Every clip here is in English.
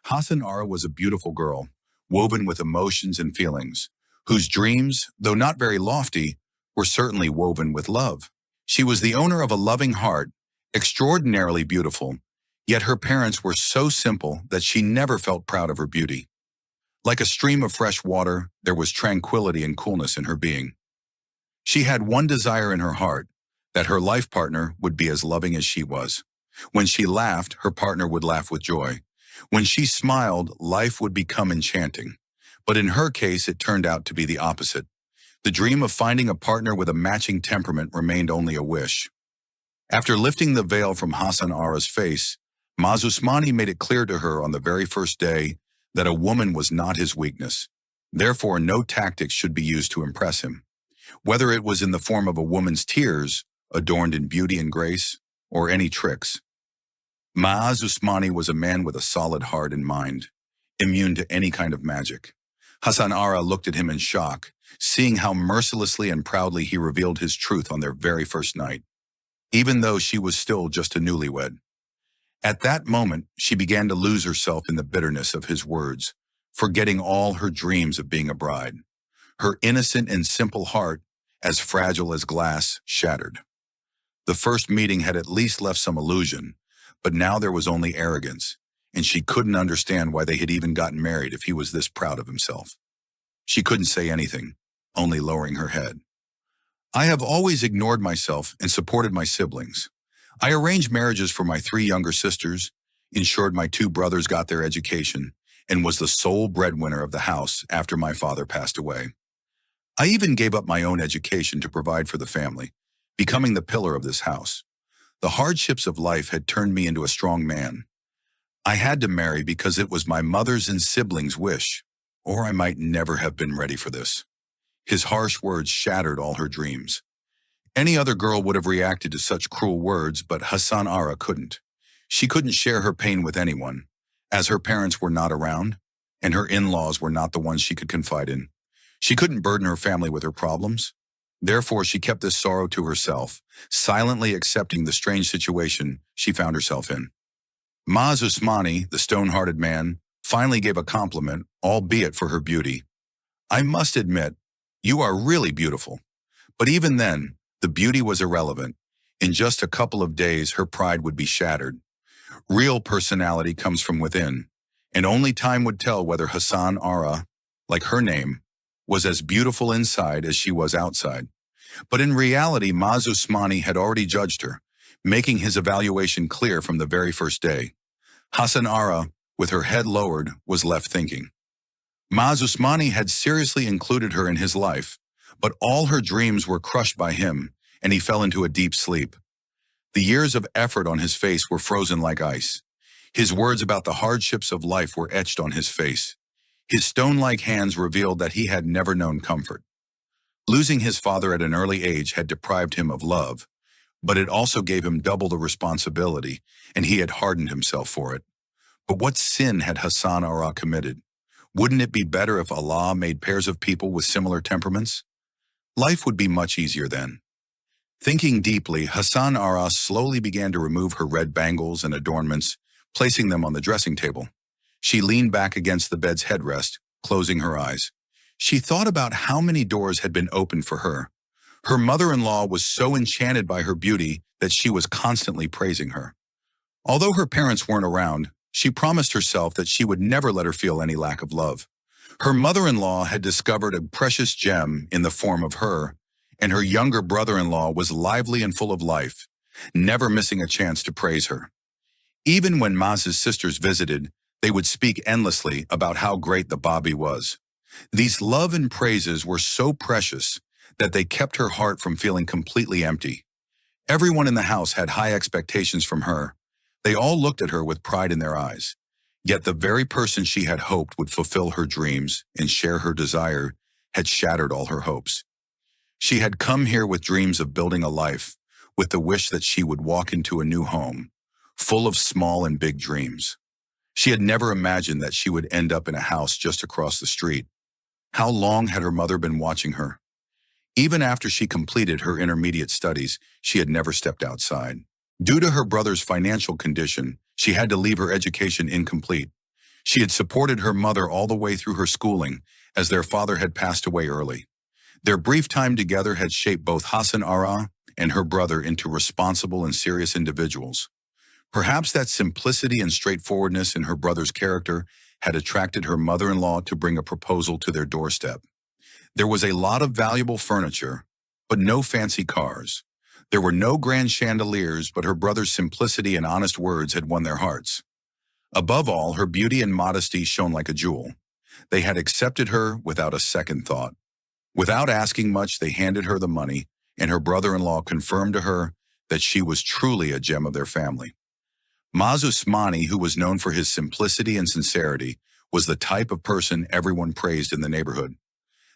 Hasan Ara was a beautiful girl, woven with emotions and feelings, whose dreams, though not very lofty, were certainly woven with love. She was the owner of a loving heart, extraordinarily beautiful, yet her parents were so simple that she never felt proud of her beauty. Like a stream of fresh water, there was tranquility and coolness in her being. She had one desire in her heart, that her life partner would be as loving as she was. When she laughed, her partner would laugh with joy. When she smiled, life would become enchanting. But in her case, it turned out to be the opposite. The dream of finding a partner with a matching temperament remained only a wish. After lifting the veil from Hasan Ara's face, Maz Usmani made it clear to her on the very first day that a woman was not his weakness. Therefore, no tactics should be used to impress him. Whether it was in the form of a woman's tears, adorned in beauty and grace, or any tricks. Maz Usmani was a man with a solid heart and mind, immune to any kind of magic. Hasan Ara looked at him in shock, seeing how mercilessly and proudly he revealed his truth on their very first night, even though she was still just a newlywed. At that moment, she began to lose herself in the bitterness of his words, forgetting all her dreams of being a bride. Her innocent and simple heart, as fragile as glass, shattered. The first meeting had at least left some illusion, but now there was only arrogance, and she couldn't understand why they had even gotten married if he was this proud of himself. She couldn't say anything, only lowering her head. I have always ignored myself and supported my siblings. I arranged marriages for my 3 younger sisters, ensured my 2 brothers got their education, and was the sole breadwinner of the house after my father passed away. I even gave up my own education to provide for the family, becoming the pillar of this house. The hardships of life had turned me into a strong man. I had to marry because it was my mother's and siblings' wish, or I might never have been ready for this. His harsh words shattered all her dreams. Any other girl would have reacted to such cruel words, but Hasan Ara couldn't. She couldn't share her pain with anyone, as her parents were not around, and her in-laws were not the ones she could confide in. She couldn't burden her family with her problems. Therefore, she kept this sorrow to herself, silently accepting the strange situation she found herself in. Maz Usmani, the stone-hearted man, finally gave a compliment, albeit for her beauty. I must admit, you are really beautiful. But even then, the beauty was irrelevant. In just a couple of days, her pride would be shattered. Real personality comes from within, and only time would tell whether Hasan Ara, like her name, was as beautiful inside as she was outside. But in reality, Maz Usmani had already judged her, making his evaluation clear from the very first day. Hasan Ara, with her head lowered, was left thinking. Maz Usmani had seriously included her in his life, but all her dreams were crushed by him, and he fell into a deep sleep. The years of effort on his face were frozen like ice. His words about the hardships of life were etched on his face. His stone-like hands revealed that he had never known comfort. Losing his father at an early age had deprived him of love, but it also gave him double the responsibility, and he had hardened himself for it. But what sin had Hasan Ara committed? Wouldn't it be better if Allah made pairs of people with similar temperaments? Life would be much easier then. Thinking deeply, Hasan Ara slowly began to remove her red bangles and adornments, placing them on the dressing table. She leaned back against the bed's headrest, closing her eyes. She thought about how many doors had been opened for her. Her mother-in-law was so enchanted by her beauty that she was constantly praising her. Although her parents weren't around, she promised herself that she would never let her feel any lack of love. Her mother-in-law had discovered a precious gem in the form of her, and her younger brother-in-law was lively and full of life, never missing a chance to praise her. Even when Maz's sisters visited, they would speak endlessly about how great the Babi was. These love and praises were so precious that they kept her heart from feeling completely empty. Everyone in the house had high expectations from her. They all looked at her with pride in their eyes. Yet the very person she had hoped would fulfill her dreams and share her desire had shattered all her hopes. She had come here with dreams of building a life, with the wish that she would walk into a new home, full of small and big dreams. She had never imagined that she would end up in a house just across the street. How long had her mother been watching her? Even after she completed her intermediate studies, she had never stepped outside. Due to her brother's financial condition, she had to leave her education incomplete. She had supported her mother all the way through her schooling, as their father had passed away early. Their brief time together had shaped both Hassan Ara and her brother into responsible and serious individuals. Perhaps that simplicity and straightforwardness in her brother's character had attracted her mother-in-law to bring a proposal to their doorstep. There was a lot of valuable furniture, but no fancy cars. There were no grand chandeliers, but her brother's simplicity and honest words had won their hearts. Above all, her beauty and modesty shone like a jewel. They had accepted her without a second thought. Without asking much, they handed her the money, and her brother-in-law confirmed to her that she was truly a gem of their family. Maz Usmani, who was known for his simplicity and sincerity, was the type of person everyone praised in the neighborhood.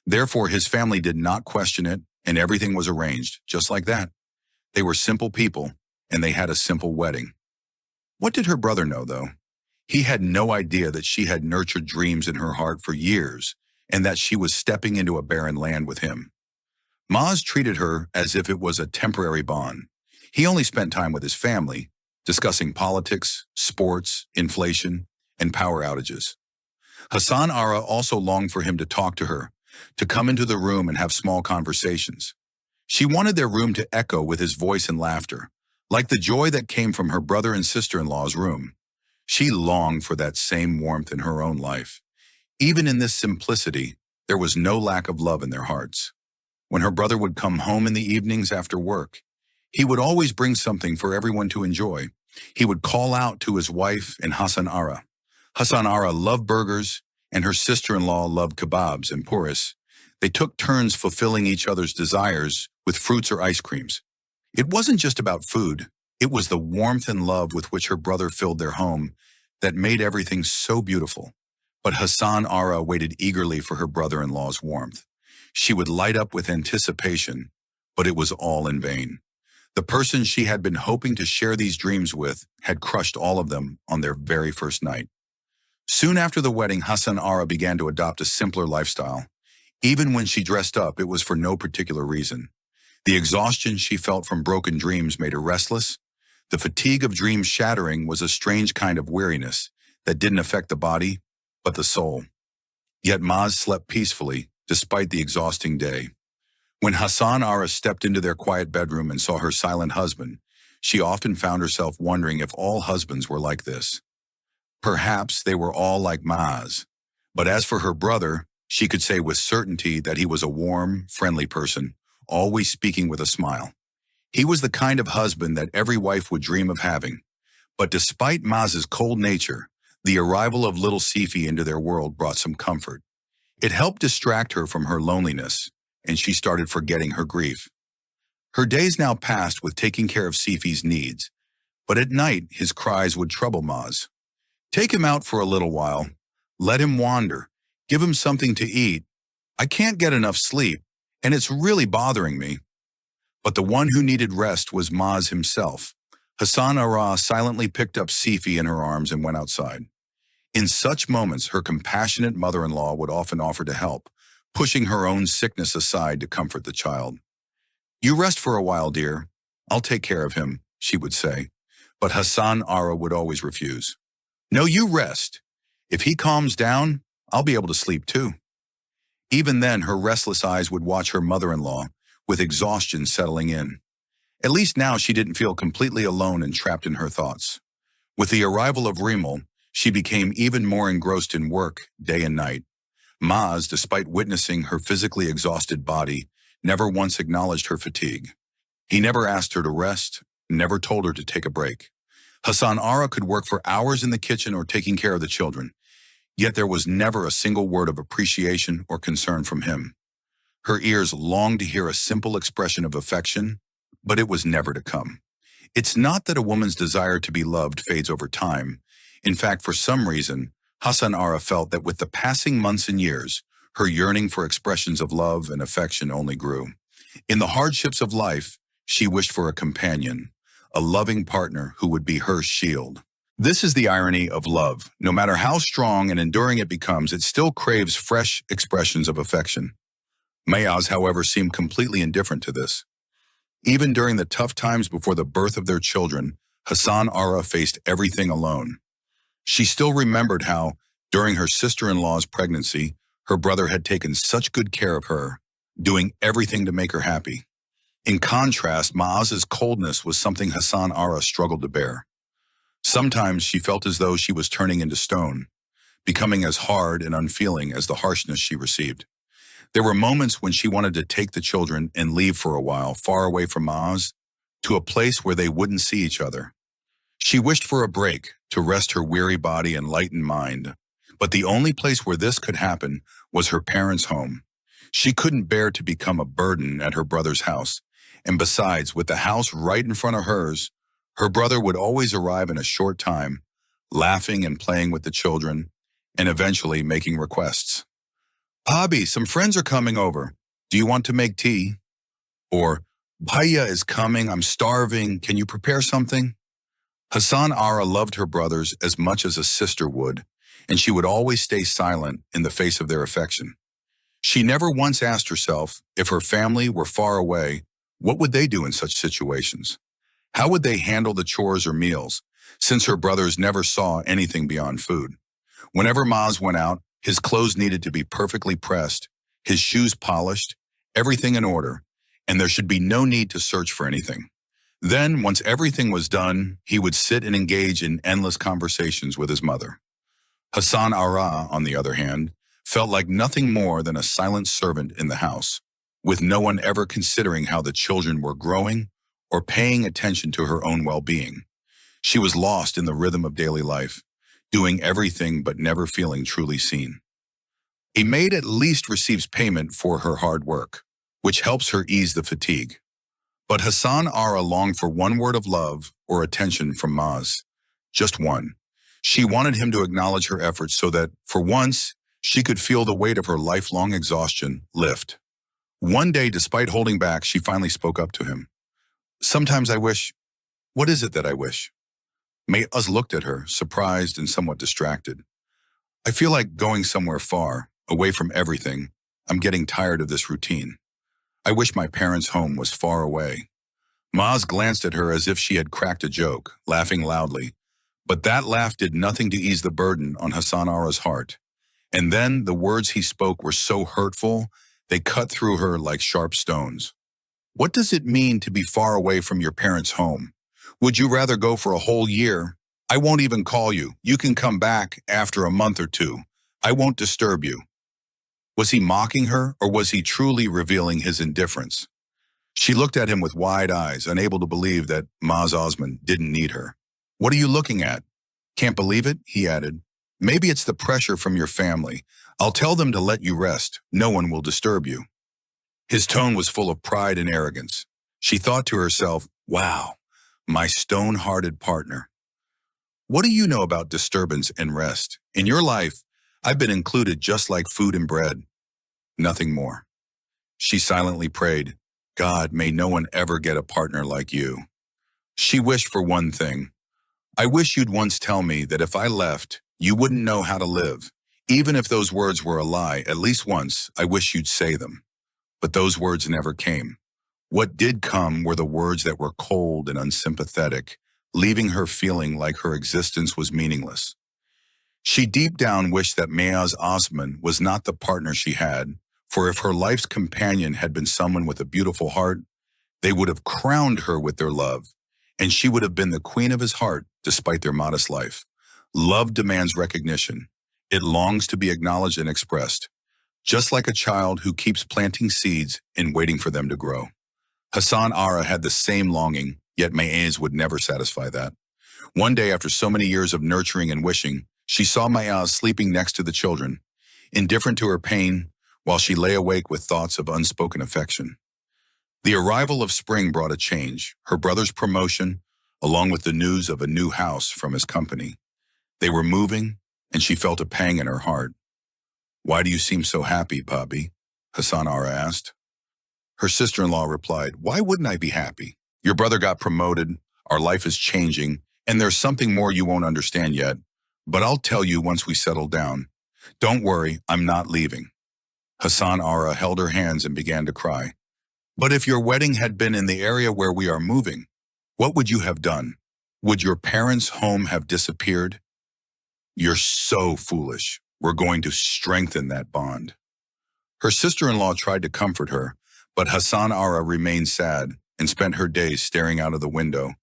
Therefore, his family did not question it, and everything was arranged, just like that. They were simple people, and they had a simple wedding. What did her brother know, though? He had no idea that she had nurtured dreams in her heart for years, and that she was stepping into a barren land with him. Maz treated her as if it was a temporary bond. He only spent time with his family, discussing politics, sports, inflation, and power outages. Hassan Ara also longed for him to talk to her, to come into the room and have small conversations. She wanted their room to echo with his voice and laughter, like the joy that came from her brother and sister-in-law's room. She longed for that same warmth in her own life. Even in this simplicity, there was no lack of love in their hearts. When her brother would come home in the evenings after work, he would always bring something for everyone to enjoy. He would call out to his wife and Hassan Ara. Hassan Ara loved burgers, and her sister-in-law loved kebabs and puris. They took turns fulfilling each other's desires with fruits or ice creams. It wasn't just about food. It was the warmth and love with which her brother filled their home that made everything so beautiful. But Hassan Ara waited eagerly for her brother-in-law's warmth. She would light up with anticipation, but it was all in vain. The person she had been hoping to share these dreams with had crushed all of them on their very first night. Soon after the wedding, Hassan Ara began to adopt a simpler lifestyle. Even when she dressed up, it was for no particular reason. The exhaustion she felt from broken dreams made her restless. The fatigue of dreams shattering was a strange kind of weariness that didn't affect the body, but the soul. Yet Maz slept peacefully, despite the exhausting day. When Hassan Ara stepped into their quiet bedroom and saw her silent husband, she often found herself wondering if all husbands were like this. Perhaps they were all like Maz. But as for her brother, she could say with certainty that he was a warm, friendly person, always speaking with a smile. He was the kind of husband that every wife would dream of having. But despite Maz's cold nature, the arrival of little Sifi into their world brought some comfort. It helped distract her from her loneliness, and she started forgetting her grief. Her days now passed with taking care of Sifi's needs, but at night his cries would trouble Maz. Take him out for a little while. Let him wander. Give him something to eat. I can't get enough sleep, and it's really bothering me. But the one who needed rest was Maz himself. Hassan Ara silently picked up Sifi in her arms and went outside. In such moments, her compassionate mother-in-law would often offer to help, pushing her own sickness aside to comfort the child. You rest for a while, dear. I'll take care of him, she would say. But Hassan Ara would always refuse. No, you rest. If he calms down, I'll be able to sleep too. Even then, her restless eyes would watch her mother-in-law, with exhaustion settling in. At least now she didn't feel completely alone and trapped in her thoughts. With the arrival of Rimal, she became even more engrossed in work, day and night. Maz, despite witnessing her physically exhausted body, never once acknowledged her fatigue. He never asked her to rest, never told her to take a break. Hassan Ara could work for hours in the kitchen or taking care of the children, yet there was never a single word of appreciation or concern from him. Her ears longed to hear a simple expression of affection, but it was never to come. It's not that a woman's desire to be loved fades over time. In fact, for some reason, Hassan Ara felt that with the passing months and years, her yearning for expressions of love and affection only grew. In the hardships of life, she wished for a companion, a loving partner who would be her shield. This is the irony of love. No matter how strong and enduring it becomes, it still craves fresh expressions of affection. Mayaz, however, seemed completely indifferent to this. Even during the tough times before the birth of their children, Hassan Ara faced everything alone. She still remembered how, During her sister-in-law's pregnancy, her brother had taken such good care of her, doing everything to make her happy. In contrast, Maaz's coldness was something Hassan Ara struggled to bear. Sometimes she felt as though she was turning into stone, becoming as hard and unfeeling as the harshness she received. There were moments when she wanted to take the children and leave for a while, far away from Maaz, to a place where they wouldn't see each other. She wished for a break to rest her weary body and lighten mind, but the only place where this could happen was her parents' home. She couldn't bear to become a burden at her brother's house, and besides, with the house right in front of hers, her brother would always arrive in a short time, laughing and playing with the children, and eventually making requests. Bobby, some friends are coming over. Do you want to make tea? Or, Bhaiya is coming, I'm starving, can you prepare something? Hassan Ara loved her brothers as much as a sister would, and she would always stay silent in the face of their affection. She never once asked herself, if her family were far away, what would they do in such situations? How would they handle the chores or meals, since her brothers never saw anything beyond food? Whenever Maaz went out, his clothes needed to be perfectly pressed, his shoes polished, everything in order, and there should be no need to search for anything. Then, once everything was done, he would sit and engage in endless conversations with his mother. Hassan Ara, on the other hand, felt like nothing more than a silent servant in the house, with no one ever considering how the children were growing or paying attention to her own well-being. She was lost in the rhythm of daily life, doing everything but never feeling truly seen. A maid at least receives payment for her hard work, which helps her ease the fatigue. But Hassan Ara longed for one word of love or attention from Maaz. Just one. She wanted him to acknowledge her efforts so that, for once, she could feel the weight of her lifelong exhaustion lift. One day, despite holding back, she finally spoke up to him. Sometimes I wish... What is it that I wish? Maaz looked at her, surprised and somewhat distracted. I feel like going somewhere far, away from everything. I'm getting tired of this routine. I wish my parents' home was far away. Maaz glanced at her as if she had cracked a joke, laughing loudly. But that laugh did nothing to ease the burden on Hassan Ara's heart. And then the words he spoke were so hurtful, they cut through her like sharp stones. What does it mean to be far away from your parents' home? Would you rather go for a whole year? I won't even call you. You can come back after a month or two. I won't disturb you. Was he mocking her, or was he truly revealing his indifference? She looked at him with wide eyes, unable to believe that Maaz Osman didn't need her. What are you looking at? Can't believe it, he added. Maybe it's the pressure from your family. I'll tell them to let you rest. No one will disturb you. His tone was full of pride and arrogance. She thought to herself, wow, my stone-hearted partner. What do you know about disturbance and rest? In your life, I've been included just like food and bread. Nothing more. She silently prayed, God, may no one ever get a partner like you. She wished for one thing. I wish you'd once tell me that if I left, you wouldn't know how to live. Even if those words were a lie, at least once, I wish you'd say them. But those words never came. What did come were the words that were cold and unsympathetic, leaving her feeling like her existence was meaningless. She deep down wished that Maaz Osman was not the partner she had, for if her life's companion had been someone with a beautiful heart, they would have crowned her with their love, and she would have been the queen of his heart despite their modest life. Love demands recognition. It longs to be acknowledged and expressed, just like a child who keeps planting seeds and waiting for them to grow. Hassan Ara had the same longing, yet Maaz would never satisfy that. One day, after so many years of nurturing and wishing, she saw Maaz sleeping next to the children, indifferent to her pain, while she lay awake with thoughts of unspoken affection. The arrival of spring brought a change, her brother's promotion, along with the news of a new house from his company. They were moving, and she felt a pang in her heart. Why do you seem so happy, Bobby? Hassan Ara asked. Her sister-in-law replied, why wouldn't I be happy? Your brother got promoted, our life is changing, and there's something more you won't understand yet. But I'll tell you once we settle down. Don't worry, I'm not leaving. Hassan Ara held her hands and began to cry. But if your wedding had been in the area where we are moving, what would you have done? Would your parents' home have disappeared? You're so foolish. We're going to strengthen that bond. Her sister-in-law tried to comfort her, but Hassan Ara remained sad and spent her days staring out of the window,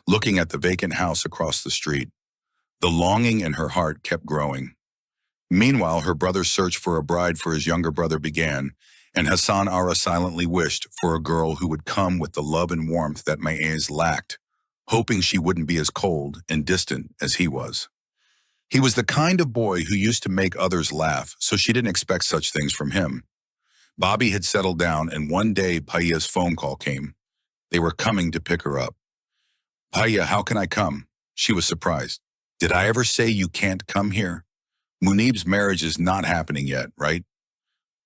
looking at the vacant house across the street. The longing in her heart kept growing. Meanwhile, her brother's search for a bride for his younger brother began, and Hassan Ara silently wished for a girl who would come with the love and warmth that Maez lacked, hoping she wouldn't be as cold and distant as he was. He was the kind of boy who used to make others laugh, so she didn't expect such things from him. Bobby had settled down, and one day Paya's phone call came. They were coming to pick her up. Paya, how can I come? She was surprised. Did I ever say you can't come here? Munib's marriage is not happening yet, right?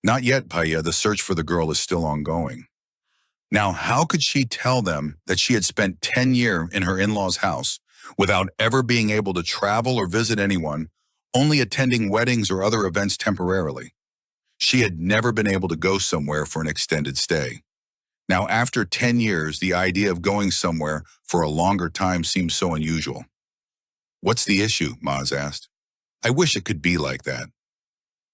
Not yet, Paya. The search for the girl is still ongoing. Now, how could she tell them that she had spent 10 years in her in-laws' house without ever being able to travel or visit anyone, only attending weddings or other events temporarily? She had never been able to go somewhere for an extended stay. Now, after 10 years, the idea of going somewhere for a longer time seemed so unusual. What's the issue? Maz asked. I wish it could be like that.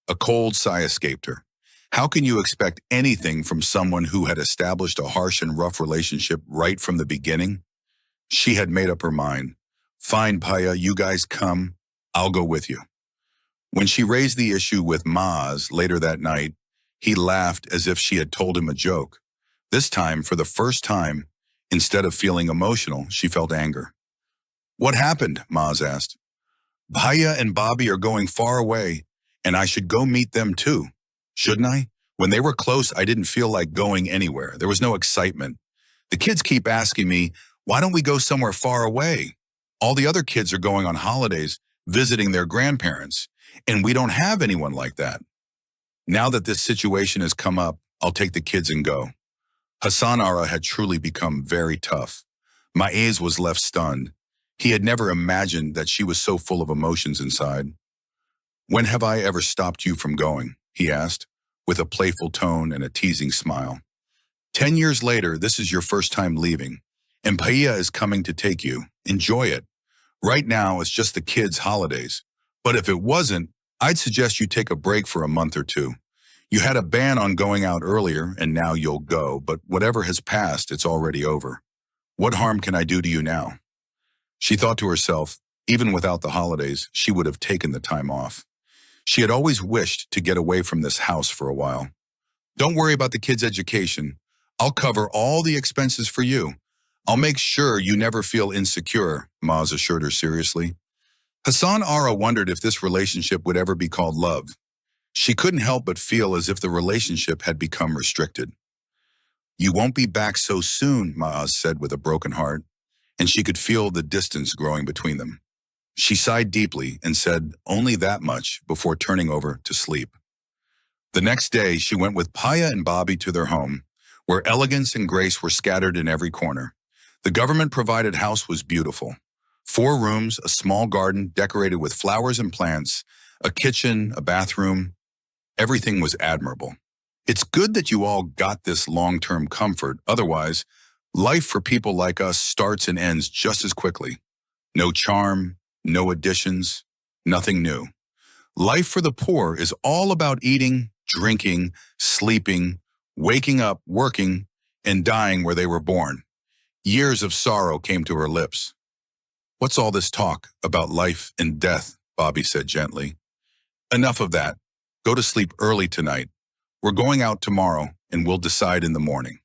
A cold sigh escaped her. How can you expect anything from someone who had established a harsh and rough relationship right from the beginning? She had made up her mind. Fine, Paya, you guys come. I'll go with you. When she raised the issue with Maz later that night, he laughed as if she had told him a joke. This time, for the first time, instead of feeling emotional, she felt anger. What happened? Maz asked. Paya and Bobby are going far away, and I should go meet them too. Shouldn't I? When they were close, I didn't feel like going anywhere. There was no excitement. The kids keep asking me, why don't we go somewhere far away? All the other kids are going on holidays, visiting their grandparents, and we don't have anyone like that. Now that this situation has come up, I'll take the kids and go. Hassan Ara had truly become very tough. Maez was left stunned. He had never imagined that she was so full of emotions inside. When have I ever stopped you from going? He asked, with a playful tone and a teasing smile. 10 years later, this is your first time leaving, and Paya is coming to take you. Enjoy it. Right now, it's just the kids' holidays. But if it wasn't, I'd suggest you take a break for a month or two. You had a ban on going out earlier, and now you'll go, but whatever has passed, it's already over. What harm can I do to you now? She thought to herself, even without the holidays, she would have taken the time off. She had always wished to get away from this house for a while. Don't worry about the kids' education. I'll cover all the expenses for you. I'll make sure you never feel insecure, Maz assured her seriously. Hassan Ara wondered if this relationship would ever be called love. She couldn't help but feel as if the relationship had become restricted. You won't be back so soon, Maz said with a broken heart, and she could feel the distance growing between them. She sighed deeply and said only that much before turning over to sleep. The next day, she went with Paya and Bobby to their home, where elegance and grace were scattered in every corner. The government-provided house was beautiful. 4 rooms, a small garden decorated with flowers and plants, a kitchen, a bathroom. Everything was admirable. It's good that you all got this long-term comfort. Otherwise, life for people like us starts and ends just as quickly. No charm, no additions, nothing new. Life for the poor is all about eating, drinking, sleeping, waking up, working, and dying where they were born. Years of sorrow came to her lips. What's all this talk about life and death? Bobby said gently. Enough of that. Go to sleep early tonight. We're going out tomorrow, and we'll decide in the morning.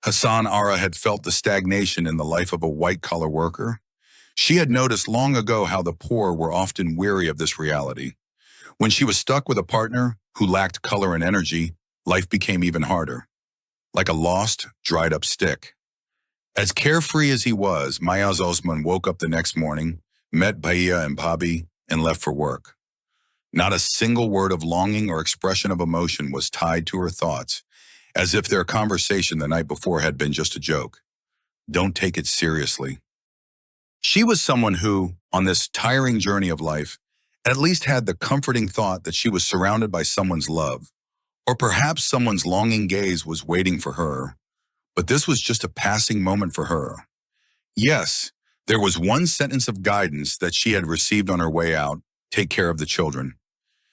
Hassan Ara had felt the stagnation in the life of a white-collar worker. She had noticed long ago how the poor were often weary of this reality. When she was stuck with a partner who lacked color and energy, life became even harder. Like a lost, dried-up stick. As carefree as he was, Mayaz Osman woke up the next morning, met Bahia and Bobby, and left for work. Not a single word of longing or expression of emotion was tied to her thoughts, as if their conversation the night before had been just a joke. Don't take it seriously. She was someone who, on this tiring journey of life, at least had the comforting thought that she was surrounded by someone's love, or perhaps someone's longing gaze was waiting for her. But this was just a passing moment for her. Yes, there was one sentence of guidance that she had received on her way out, take care of the children.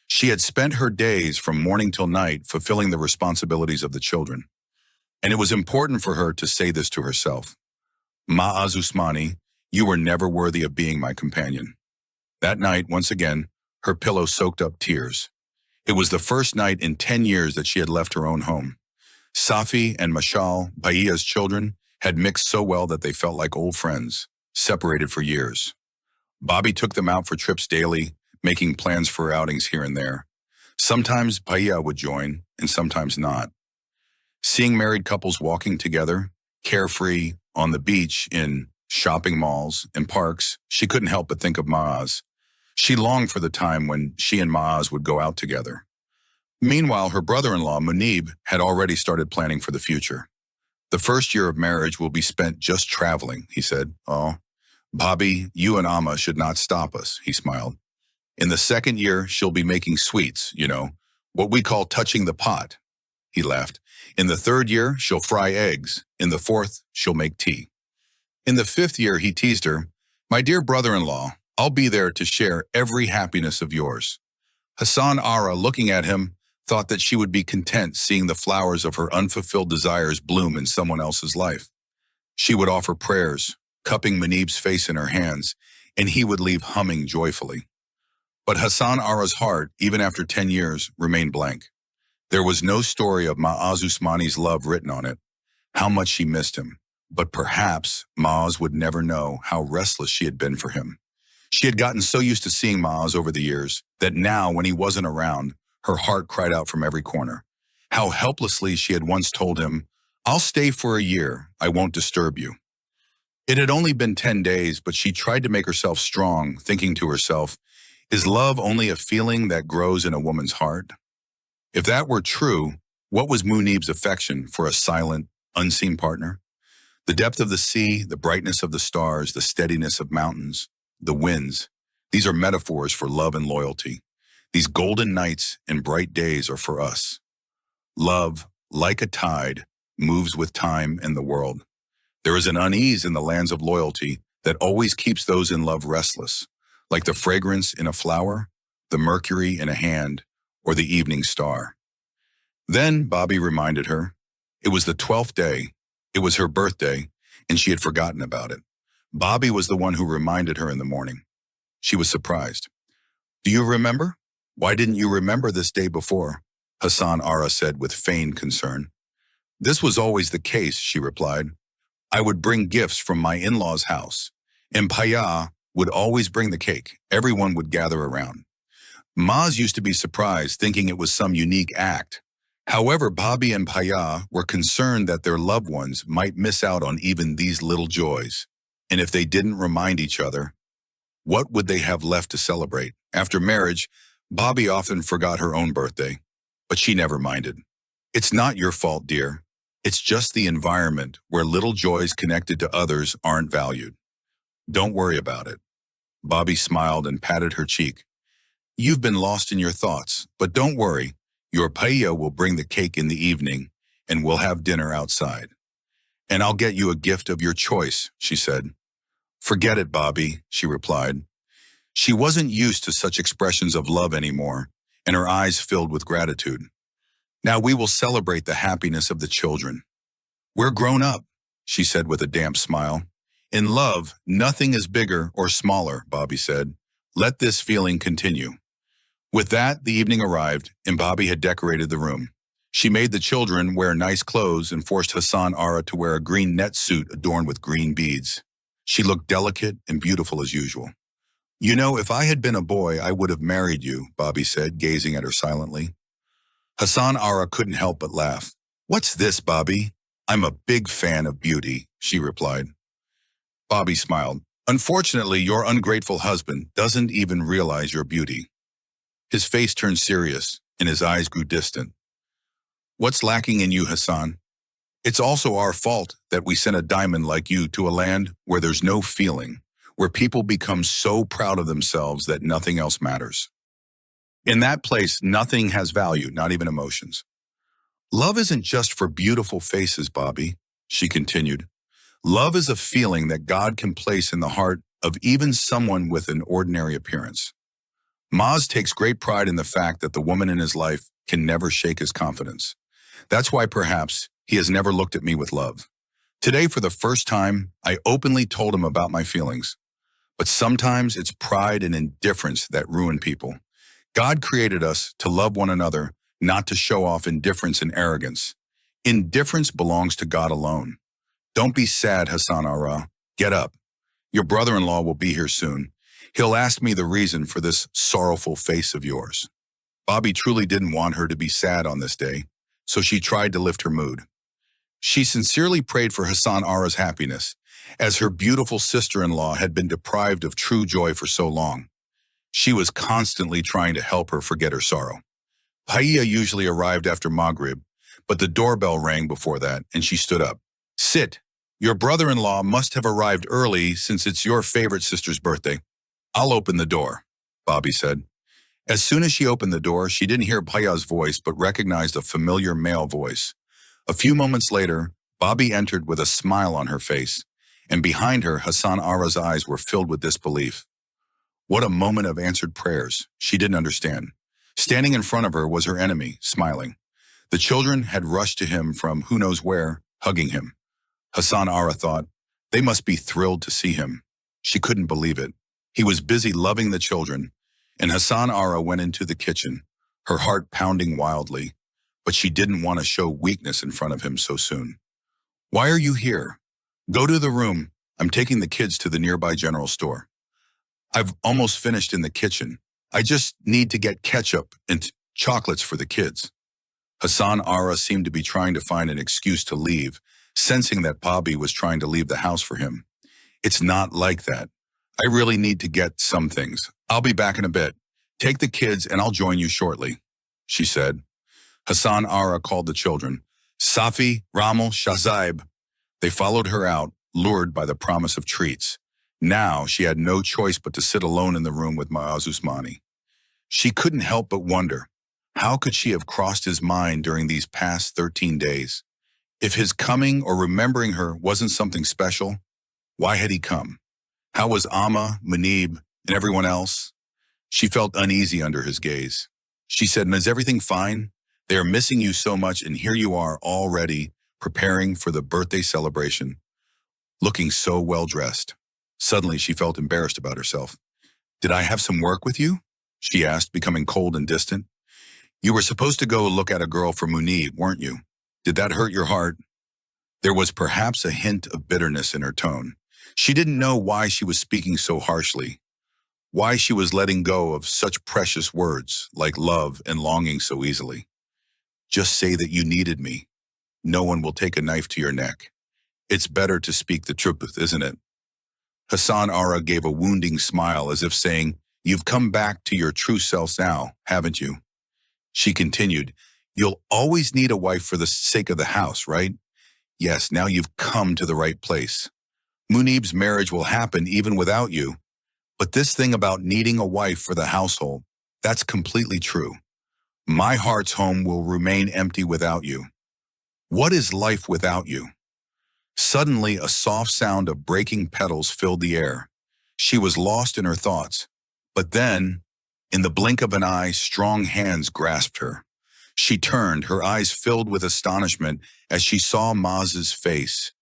She had spent her days from morning till night fulfilling the responsibilities of the children. And it was important for her to say this to herself. Ma'az Usmani, you were never worthy of being my companion. That night, once again, her pillow soaked up tears. It was the first night in 10 years that she had left her own home. Safi and Mashal, Baia's children, had mixed so well that they felt like old friends, separated for years. Bobby took them out for trips daily, making plans for outings here and there. Sometimes Baia would join, and sometimes not. Seeing married couples walking together, carefree, on the beach, in shopping malls and parks, she couldn't help but think of Maaz. She longed for the time when she and Maaz would go out together. Meanwhile, her brother-in-law, Munib, had already started planning for the future. The first year of marriage will be spent just traveling, he said. Oh, Bobby, you and Amma should not stop us, he smiled. In the second year, she'll be making sweets, what we call touching the pot, he laughed. In the third year, she'll fry eggs. In the fourth, she'll make tea. In the fifth year, he teased her, my dear brother-in-law, I'll be there to share every happiness of yours. Hassan Ara, looking at him, thought that she would be content seeing the flowers of her unfulfilled desires bloom in someone else's life. She would offer prayers, cupping Munib's face in her hands, and he would leave humming joyfully. But Hassan Ara's heart, even after 10 years, remained blank. There was no story of Maaz Usmani's love written on it, how much she missed him. But perhaps Maaz would never know how restless she had been for him. She had gotten so used to seeing Maaz over the years that now, when he wasn't around, her heart cried out from every corner. How helplessly she had once told him, I'll stay for a year, I won't disturb you. It had only been 10 days, but she tried to make herself strong, thinking to herself, is love only a feeling that grows in a woman's heart? If that were true, what was Munib's affection for a silent, unseen partner? The depth of the sea, the brightness of the stars, the steadiness of mountains, the winds, these are metaphors for love and loyalty. These golden nights and bright days are for us. Love, like a tide, moves with time and the world. There is an unease in the lands of loyalty that always keeps those in love restless, like the fragrance in a flower, the mercury in a hand, or the evening star. Then Bobby reminded her. It was the 12th day. It was her birthday, and she had forgotten about it. Bobby was the one who reminded her in the morning. She was surprised. Do you remember? Why didn't you remember this day before? Hassan Ara said with feigned concern. This was always the case, she replied. I would bring gifts from my in-law's house, and Paya would always bring the cake. Everyone would gather around. Maz used to be surprised, thinking it was some unique act. However, Bobby and Paya were concerned that their loved ones might miss out on even these little joys. And if they didn't remind each other, what would they have left to celebrate? After marriage, Bobby often forgot her own birthday, but she never minded. It's not your fault, dear. It's just the environment where little joys connected to others aren't valued. Don't worry about it. Bobby smiled and patted her cheek. You've been lost in your thoughts, but don't worry. Your paella will bring the cake in the evening, and we'll have dinner outside. And I'll get you a gift of your choice, she said. Forget it, Bobby, she replied. She wasn't used to such expressions of love anymore, and her eyes filled with gratitude. Now we will celebrate the happiness of the children. We're grown up, she said with a damp smile. In love, nothing is bigger or smaller, Bobby said. Let this feeling continue. With that, the evening arrived, and Bobby had decorated the room. She made the children wear nice clothes and forced Hassan Ara to wear a green net suit adorned with green beads. She looked delicate and beautiful as usual. You know, if I had been a boy, I would have married you, Bobby said, gazing at her silently. Hassan Ara couldn't help but laugh. What's this, Bobby? I'm a big fan of beauty, she replied. Bobby smiled. Unfortunately, your ungrateful husband doesn't even realize your beauty. His face turned serious, and his eyes grew distant. What's lacking in you, Hassan? It's also our fault that we sent a diamond like you to a land where there's no feeling, where people become so proud of themselves that nothing else matters. In that place, nothing has value, not even emotions. Love isn't just for beautiful faces, Bobby, she continued. Love is a feeling that God can place in the heart of even someone with an ordinary appearance. Maz takes great pride in the fact that the woman in his life can never shake his confidence. That's why perhaps he has never looked at me with love. Today, for the first time, I openly told him about my feelings. But sometimes it's pride and indifference that ruin people. God created us to love one another, not to show off indifference and arrogance. Indifference belongs to God alone. Don't be sad, Hassan Ara. Get up. Your brother-in-law will be here soon. He'll ask me the reason for this sorrowful face of yours. Bobby truly didn't want her to be sad on this day, so she tried to lift her mood. She sincerely prayed for Hassan Ara's happiness, as her beautiful sister-in-law had been deprived of true joy for so long. She was constantly trying to help her forget her sorrow. Paya usually arrived after Maghrib, but the doorbell rang before that, and she stood up. Sit. Your brother-in-law must have arrived early since it's your favorite sister's birthday. I'll open the door, Bobby said. As soon as she opened the door, she didn't hear Paya's voice but recognized a familiar male voice. A few moments later, Bobby entered with a smile on her face, and behind her, Hassan Ara's eyes were filled with disbelief. What a moment of answered prayers. She didn't understand. Standing in front of her was her enemy, smiling. The children had rushed to him from who knows where, hugging him. Hassan Ara thought, they must be thrilled to see him. She couldn't believe it. He was busy loving the children, and Hassan Ara went into the kitchen, her heart pounding wildly, but she didn't want to show weakness in front of him so soon. Why are you here? Go to the room. I'm taking the kids to the nearby general store. I've almost finished in the kitchen. I just need to get ketchup and chocolates for the kids. Hassan Ara seemed to be trying to find an excuse to leave, sensing that Bobby was trying to leave the house for him. It's not like that. I really need to get some things. I'll be back in a bit. Take the kids and I'll join you shortly, she said. Hassan Ara called the children. Safi, Ramel, Shazaib. They followed her out, lured by the promise of treats. Now she had no choice but to sit alone in the room with Maaz Usmani. She couldn't help but wonder, how could she have crossed his mind during these past 13 days? If his coming or remembering her wasn't something special, why had he come? How was Amma, Munib, and everyone else? She felt uneasy under his gaze. She said, is everything fine? They are missing you so much, and here you are already preparing for the birthday celebration, looking so well-dressed. Suddenly, she felt embarrassed about herself. Did I have some work with you? She asked, becoming cold and distant. You were supposed to go look at a girl for Munib, weren't you? Did that hurt your heart? There was perhaps a hint of bitterness in her tone. She didn't know why she was speaking so harshly, why she was letting go of such precious words like love and longing so easily. Just say that you needed me. No one will take a knife to your neck. It's better to speak the truth, isn't it? Hassan Ara gave a wounding smile as if saying, you've come back to your true self now, haven't you? She continued, you'll always need a wife for the sake of the house, right? Yes, now you've come to the right place. Munib's marriage will happen even without you. But this thing about needing a wife for the household, that's completely true. My heart's home will remain empty without you. What is life without you? Suddenly, a soft sound of breaking petals filled the air. She was lost in her thoughts. But then, in the blink of an eye, strong hands grasped her. She turned, her eyes filled with astonishment as she saw Maz's face.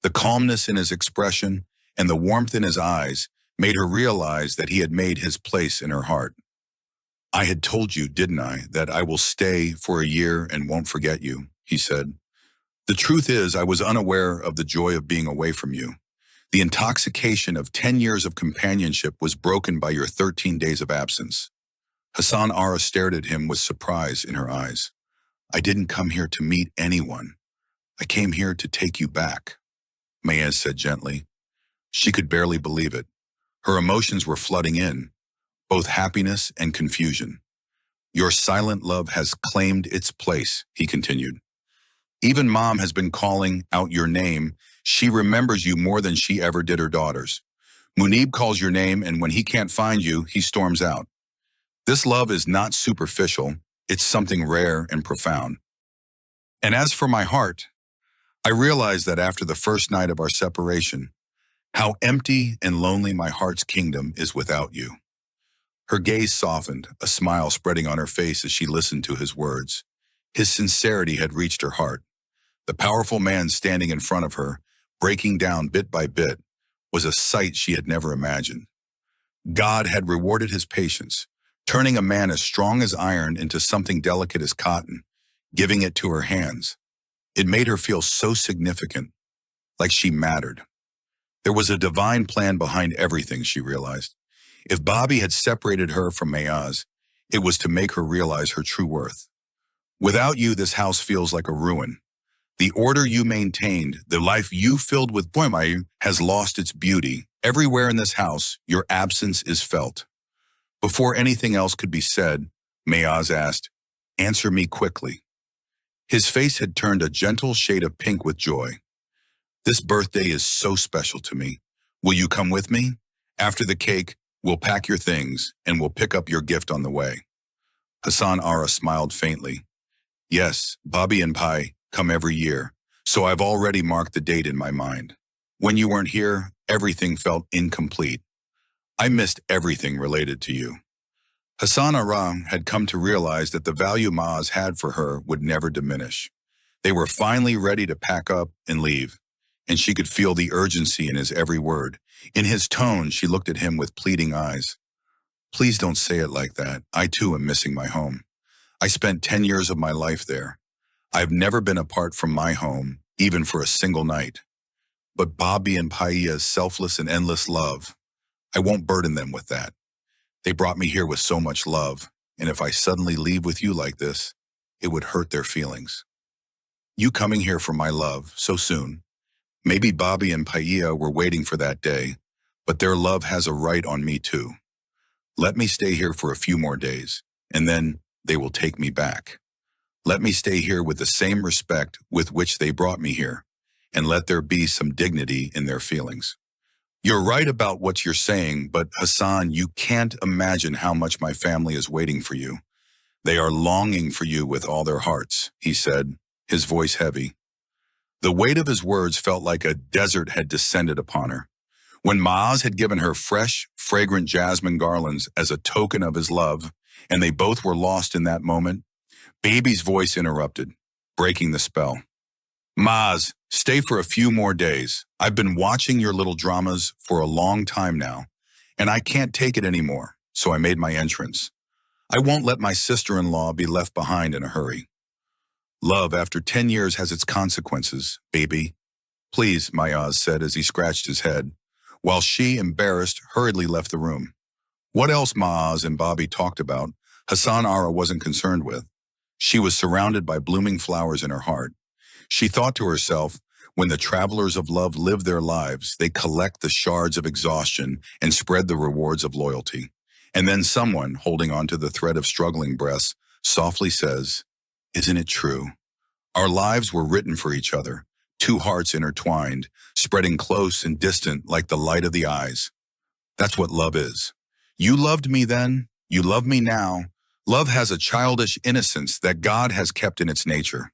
The calmness in his expression and the warmth in his eyes made her realize that he had made his place in her heart. I had told you, didn't I, that I will stay for a year and won't forget you, he said. The truth is, I was unaware of the joy of being away from you. The intoxication of 10 years of companionship was broken by your 13 days of absence. Hassan Ara stared at him with surprise in her eyes. I didn't come here to meet anyone. I came here to take you back, Mayez said gently. She could barely believe it. Her emotions were flooding in, both happiness and confusion. Your silent love has claimed its place, he continued. Even Mom has been calling out your name. She remembers you more than she ever did her daughters. Munib calls your name, and when he can't find you, he storms out. This love is not superficial. It's something rare and profound. And as for my heart, I realized that after the first night of our separation, how empty and lonely my heart's kingdom is without you. Her gaze softened, a smile spreading on her face as she listened to his words. His sincerity had reached her heart. The powerful man standing in front of her, breaking down bit by bit, was a sight she had never imagined. God had rewarded his patience, turning a man as strong as iron into something delicate as cotton, giving it to her hands. It made her feel so significant, like she mattered. There was a divine plan behind everything, she realized. If Bobby had separated her from Mayaz, it was to make her realize her true worth. Without you, this house feels like a ruin. The order you maintained, the life you filled with poema, has lost its beauty. Everywhere in this house, your absence is felt. Before anything else could be said, Mayaz asked, "Answer me quickly." His face had turned a gentle shade of pink with joy. "This birthday is so special to me. Will you come with me? After the cake, we'll pack your things and we'll pick up your gift on the way." Hassan Ara smiled faintly. "Yes, Bobby and Pai come every year, so I've already marked the date in my mind. When you weren't here, everything felt incomplete. I missed everything related to you." Hassan Ara had come to realize that the value Maaz had for her would never diminish. They were finally ready to pack up and leave, and she could feel the urgency in his every word. In his tone, she looked at him with pleading eyes. "Please don't say it like that. I too am missing my home. I spent 10 years of my life there. I've never been apart from my home, even for a single night. But Bobby and Paia's selfless and endless love, I won't burden them with that. They brought me here with so much love, and if I suddenly leave with you like this, it would hurt their feelings. You coming here for my love so soon. Maybe Bobby and Paia were waiting for that day, but their love has a right on me too. Let me stay here for a few more days, and then they will take me back. Let me stay here with the same respect with which they brought me here, and let there be some dignity in their feelings. You're right about what you're saying, but Hassan, you can't imagine how much my family is waiting for you. They are longing for you with all their hearts," he said, his voice heavy. The weight of his words felt like a desert had descended upon her. When Maaz had given her fresh, fragrant jasmine garlands as a token of his love, and they both were lost in that moment, Baby's voice interrupted, breaking the spell. "Maaz, stay for a few more days. I've been watching your little dramas for a long time now, and I can't take it anymore, so I made my entrance. I won't let my sister-in-law be left behind in a hurry. Love after 10 years has its consequences, baby. Please," Mayaz said as he scratched his head, while she, embarrassed, hurriedly left the room. What else Maaz and Bobby talked about, Hassan Ara wasn't concerned with. She was surrounded by blooming flowers in her heart. She thought to herself, when the travelers of love live their lives, they collect the shards of exhaustion and spread the rewards of loyalty. And then someone, holding onto the thread of struggling breaths, softly says, "Isn't it true? Our lives were written for each other, two hearts intertwined, spreading close and distant like the light of the eyes. That's what love is. You loved me then, you love me now. Love has a childish innocence that God has kept in its nature.